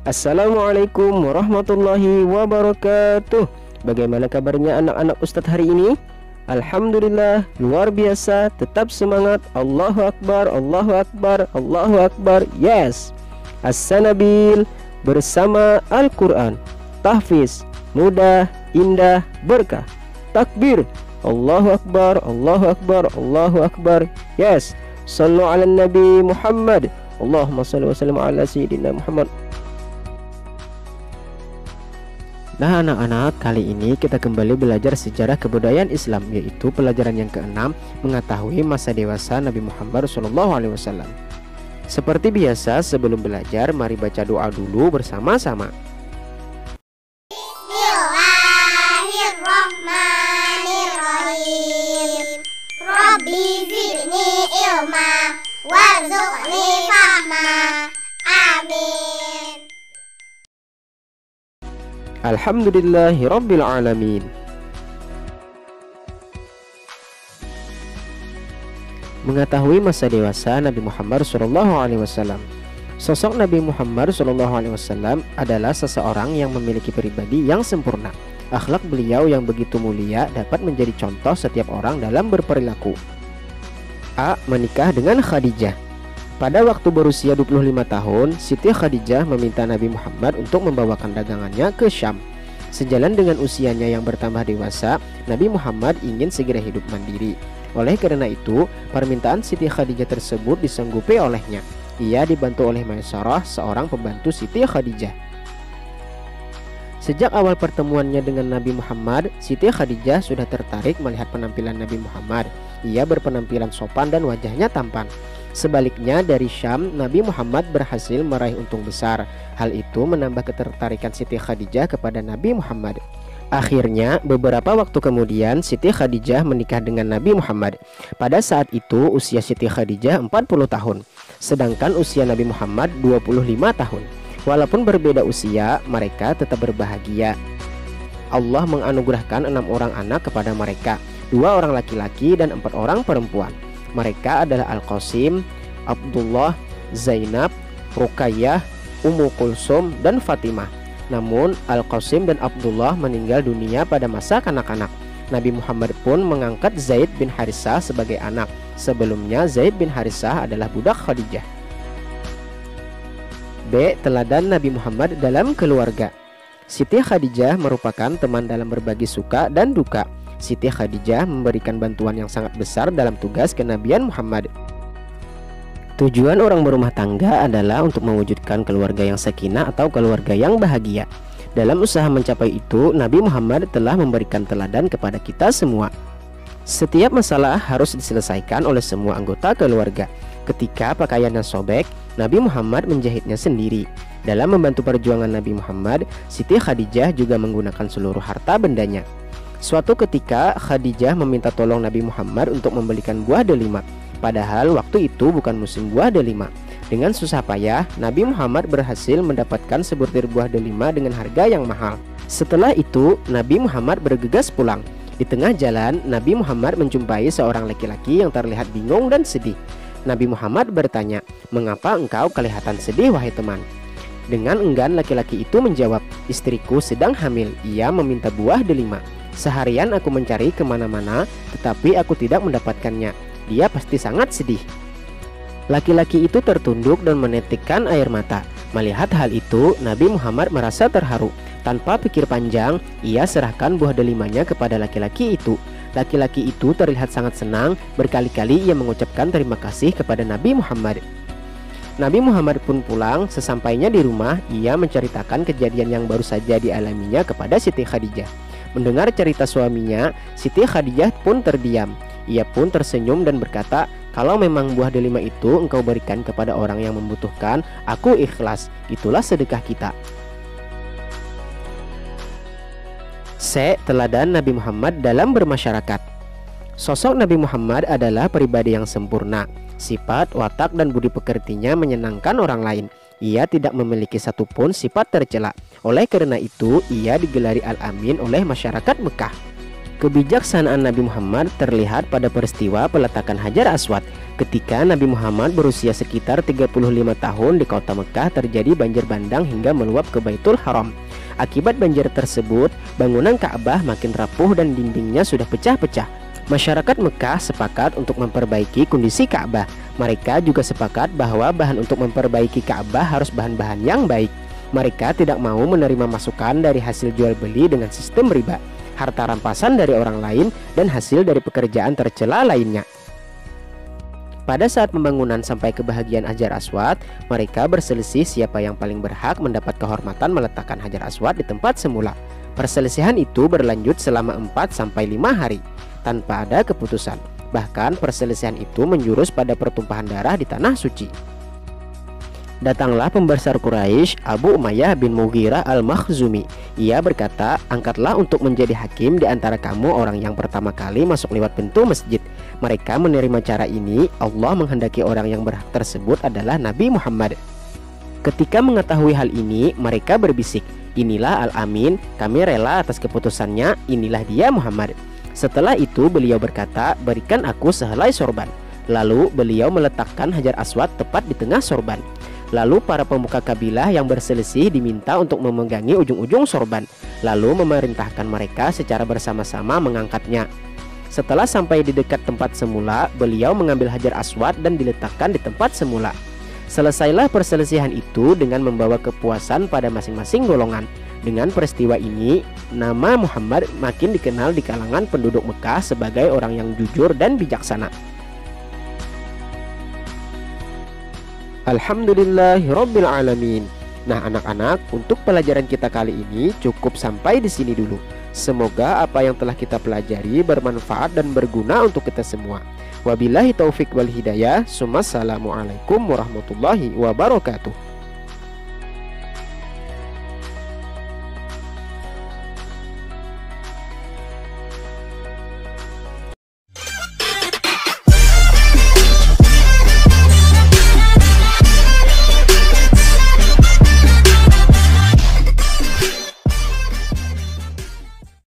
Assalamualaikum warahmatullahi wabarakatuh. Bagaimana kabarnya anak-anak Ustadz hari ini? Alhamdulillah, luar biasa. Tetap semangat. Allahu Akbar, Allahu Akbar, Allahu Akbar. Yes. As-Sanabil bersama Al-Quran. Tahfiz, mudah, indah, berkah. Takbir, Allahu Akbar, Allahu Akbar, Allahu Akbar. Yes. Sallu ala Nabi Muhammad. Allahumma salli wa sallim ala Sayyidina Muhammad. Nah anak-anak, kali ini kita kembali belajar sejarah kebudayaan Islam, yaitu pelajaran yang keenam, mengetahui masa dewasa Nabi Muhammad SAW. Seperti biasa, sebelum belajar, mari baca doa dulu bersama-sama. Bismillahirrahmanirrahim. Rabbi zidni ilma warzuqni fahma. Amin. Alhamdulillahi Rabbil Alamin. Mengetahui masa dewasa Nabi Muhammad SAW. Sosok Nabi Muhammad SAW adalah seseorang yang memiliki pribadi yang sempurna. Akhlak beliau yang begitu mulia dapat menjadi contoh setiap orang dalam berperilaku. A. Menikah dengan Khadijah. Pada waktu berusia 25 tahun, Siti Khadijah meminta Nabi Muhammad untuk membawakan dagangannya ke Syam. Sejalan dengan usianya yang bertambah dewasa, Nabi Muhammad ingin segera hidup mandiri. Oleh karena itu, permintaan Siti Khadijah tersebut disanggupi olehnya. Ia dibantu oleh Maisarah, seorang pembantu Siti Khadijah. Sejak awal pertemuannya dengan Nabi Muhammad, Siti Khadijah sudah tertarik melihat penampilan Nabi Muhammad. Ia berpenampilan sopan dan wajahnya tampan. Sebaliknya dari Syam, Nabi Muhammad berhasil meraih untung besar. Hal itu menambah ketertarikan Siti Khadijah kepada Nabi Muhammad. Akhirnya, beberapa waktu kemudian Siti Khadijah menikah dengan Nabi Muhammad. Pada saat itu usia Siti Khadijah 40 tahun, sedangkan usia Nabi Muhammad 25 tahun. Walaupun berbeda usia, mereka tetap berbahagia. Allah menganugerahkan 6 orang anak kepada mereka, 2 orang laki-laki dan 4 orang perempuan. Mereka adalah Al-Qasim, Abdullah, Zainab, Ruqayyah, Ummu Kulsum, dan Fatimah. Namun Al-Qasim dan Abdullah meninggal dunia pada masa kanak-kanak. Nabi Muhammad pun mengangkat Zaid bin Harisah sebagai anak. Sebelumnya Zaid bin Harisah adalah budak Khadijah. B. Teladan Nabi Muhammad dalam keluarga. Siti Khadijah merupakan teman dalam berbagi suka dan duka. Siti Khadijah memberikan bantuan yang sangat besar dalam tugas kenabian Muhammad. Tujuan orang berumah tangga adalah untuk mewujudkan keluarga yang sakinah atau keluarga yang bahagia. Dalam usaha mencapai itu, Nabi Muhammad telah memberikan teladan kepada kita semua. Setiap masalah harus diselesaikan oleh semua anggota keluarga. Ketika pakaiannya sobek, Nabi Muhammad menjahitnya sendiri. Dalam membantu perjuangan Nabi Muhammad, Siti Khadijah juga menggunakan seluruh harta bendanya. Suatu ketika Khadijah meminta tolong Nabi Muhammad untuk membelikan buah delima. Padahal waktu itu bukan musim buah delima. Dengan susah payah, Nabi Muhammad berhasil mendapatkan sebutir buah delima dengan harga yang mahal. Setelah itu, Nabi Muhammad bergegas pulang. Di tengah jalan, Nabi Muhammad menjumpai seorang laki-laki yang terlihat bingung dan sedih. Nabi Muhammad bertanya, "Mengapa engkau kelihatan sedih, wahai teman?" Dengan enggan laki-laki itu menjawab, "Istriku sedang hamil, ia meminta buah delima. Seharian aku mencari kemana-mana, tetapi aku tidak mendapatkannya. Dia pasti sangat sedih." Laki-laki itu tertunduk dan menetikkan air mata. Melihat hal itu, Nabi Muhammad merasa terharu. Tanpa pikir panjang, ia serahkan buah delimanya kepada laki-laki itu. Laki-laki itu terlihat sangat senang. Berkali-kali ia mengucapkan terima kasih kepada Nabi Muhammad. Nabi Muhammad pun pulang. Sesampainya di rumah, ia menceritakan kejadian yang baru saja dialaminya kepada Siti Khadijah. Mendengar cerita suaminya, Siti Khadijah pun terdiam. Ia pun tersenyum dan berkata, "Kalau memang buah delima itu engkau berikan kepada orang yang membutuhkan, aku ikhlas. Itulah sedekah kita." C. Teladan Nabi Muhammad dalam bermasyarakat. Sosok Nabi Muhammad adalah pribadi yang sempurna. Sifat, watak, dan budi pekertinya menyenangkan orang lain. Ia tidak memiliki satupun sifat tercela. Oleh karena itu, ia digelari Al-Amin oleh masyarakat Mekah. Kebijaksanaan Nabi Muhammad terlihat pada peristiwa peletakan Hajar Aswad. Ketika Nabi Muhammad berusia sekitar 35 tahun, di kota Mekah terjadi banjir bandang hingga meluap ke Baitul Haram. Akibat banjir tersebut, bangunan Ka'bah makin rapuh dan dindingnya sudah pecah-pecah. Masyarakat Mekah sepakat untuk memperbaiki kondisi Ka'bah. Mereka juga sepakat bahwa bahan untuk memperbaiki Ka'bah harus bahan-bahan yang baik. Mereka tidak mau menerima masukan dari hasil jual beli dengan sistem riba, harta rampasan dari orang lain, dan hasil dari pekerjaan tercela lainnya. Pada saat pembangunan sampai kebahagiaan Hajar Aswad, mereka berselisih siapa yang paling berhak mendapat kehormatan meletakkan Hajar Aswad di tempat semula. Perselisihan itu berlanjut selama 4-5 hari tanpa ada keputusan. Bahkan perselisihan itu menjurus pada pertumpahan darah di tanah suci. Datanglah pembesar Quraisy, Abu Umayyah bin Mughirah al-Makhzumi. Ia berkata, "Angkatlah untuk menjadi hakim di antara kamu orang yang pertama kali masuk lewat pintu masjid." Mereka menerima cara ini. Allah menghendaki orang yang berhak tersebut adalah Nabi Muhammad. Ketika mengetahui hal ini, mereka berbisik, "Inilah Al-Amin, kami rela atas keputusannya, inilah dia Muhammad." Setelah itu beliau berkata, "Berikan aku sehelai sorban." Lalu beliau meletakkan Hajar Aswad tepat di tengah sorban. Lalu para pemuka kabilah yang berselisih diminta untuk memegangi ujung-ujung sorban, lalu memerintahkan mereka secara bersama-sama mengangkatnya. Setelah sampai di dekat tempat semula, beliau mengambil Hajar Aswad dan diletakkan di tempat semula. Selesailah perselisihan itu dengan membawa kepuasan pada masing-masing golongan. Dengan peristiwa ini, nama Muhammad makin dikenal di kalangan penduduk Mekah sebagai orang yang jujur dan bijaksana. Alhamdulillahirabbil alamin. Nah, anak-anak, untuk pelajaran kita kali ini cukup sampai di sini dulu. Semoga apa yang telah kita pelajari bermanfaat dan berguna untuk kita semua. Wabillahi taufik wal hidayah. Assalamualaikum warahmatullahi wabarakatuh.